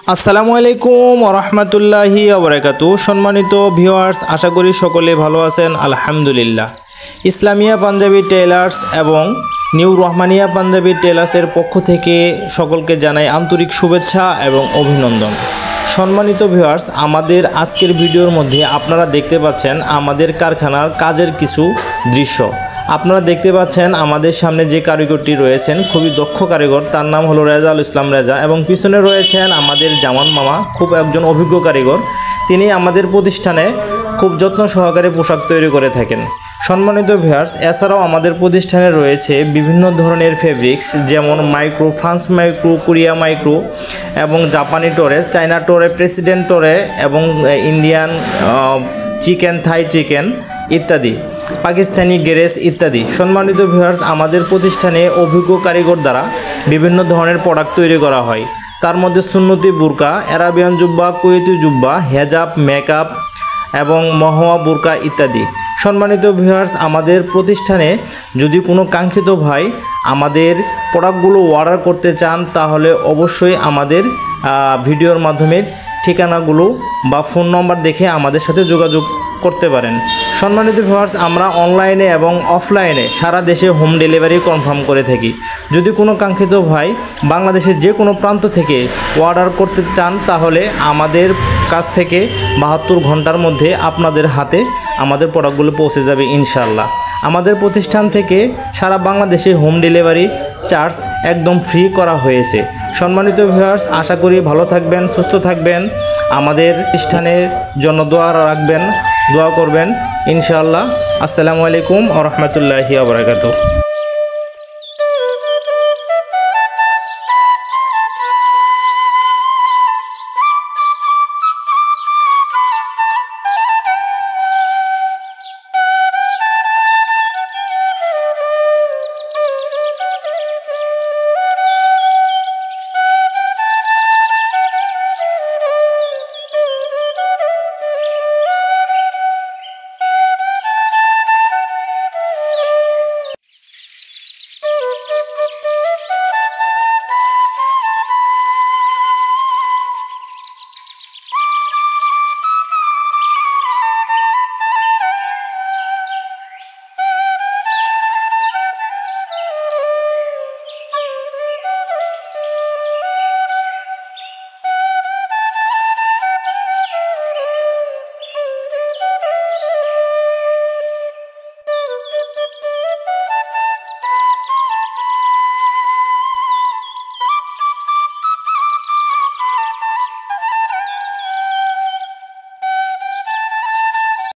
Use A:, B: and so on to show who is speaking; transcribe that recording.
A: আসসালামু আলাইকুম ওয়া রাহমাতুল্লাহি ওয়া বারাকাতুহু। সম্মানিত ভিউয়ার্স, আশা করি সকলে ভালো আছেন। আলহামদুলিল্লাহ। ইসলামিয়া পাঞ্জাবি টেলার্স এবং নিউ রহমানিয়া পাঞ্জাবি টেলার্সের পক্ষ থেকে সকলকে জানাই আন্তরিক শুভেচ্ছা এবং অভিনন্দন। সম্মানিত ভিউয়ার্স, আমাদের আজকের ভিডিওর মধ্যে আপনারা দেখতে পাচ্ছেন আমাদের কারখানার কাজের কিছু দৃশ্য। আপনারা দেখতে পাচ্ছেন আমাদের সামনে যে কারিগরটি রয়েছেন, খুবই দক্ষ কারিগর, তার নাম হলো রেজাউল ইসলাম রেজা, এবং পিছনে রয়েছেন আমাদের জামান মামা, খুব একজন অভিজ্ঞ কারিগর। তিনি আমাদের প্রতিষ্ঠানে খুব যত্ন সহকারে পোশাক তৈরি করে থাকেন। সম্মানিত ভিউয়ার্স, এছাড়াও আমাদের প্রতিষ্ঠানে রয়েছে বিভিন্ন ধরনের ফেব্রিক্স, যেমন micro, France micro, Korea micro এবং জাপানি টোরে, চায়না টোরে, প্রেসিডেন্ট টোরে এবং ইন্ডিয়ান চিকেন, থাই চিকেন ইত্যাদি, পাকিস্তানি গ্যারেজ ইত্যাদি। সম্মানিত ভিউয়ার্স, আমাদের প্রতিষ্ঠানে অভিজ্ঞ কারিগর দ্বারা বিভিন্ন ধরনের প্রোডাক্ট তৈরি করা হয়। তার মধ্যে সুন্নতি বুরকা, আরাবিয়ান জুব্বা, কুয়েতি জুব্বা, হেজাব, মেকআপ এবং মহুয়া বুরকা ইত্যাদি। সম্মানিত ভিউয়ার্স, আমাদের প্রতিষ্ঠানে যদি কোনো কাঙ্ক্ষিত ভাই আমাদের প্রোডাক্টগুলো অর্ডার করতে চান, তাহলে অবশ্যই আমাদের ভিডিওর মাধ্যমে ঠিকানাগুলো বা ফোন নম্বর দেখে আমাদের সাথে যোগাযোগ করতে পারেন। সম্মানিত ভিউয়ার্স, আমরা অনলাইনে এবং অফলাইনে সারা দেশে হোম ডেলিভারি কনফার্ম করে থাকি। যদি কোনো কাঙ্ক্ষিত ভাই বাংলাদেশের যে কোনো প্রান্ত থেকে অর্ডার করতে চান, তাহলে আমাদের কাছ থেকে 72 ঘন্টার মধ্যে আপনাদের হাতে আমাদের প্রোডাক্টগুলো পৌঁছে যাবে ইনশাআল্লাহ। আমাদের প্রতিষ্ঠান থেকে সারা বাংলাদেশে হোম ডেলিভারি চার্জ একদম ফ্রি করা হয়েছে। সম্মানিত ভিউয়ার্স, আশা করি ভালো থাকবেন, সুস্থ থাকবেন, আমাদের প্রতিষ্ঠানের জন্য দোয়া রাখবেন, দোয়া করবেন ইনশাআল্লাহ। আসসালামু আলাইকুম ওয়া রাহমাতুল্লাহি ওয়া বারাকাতুহু।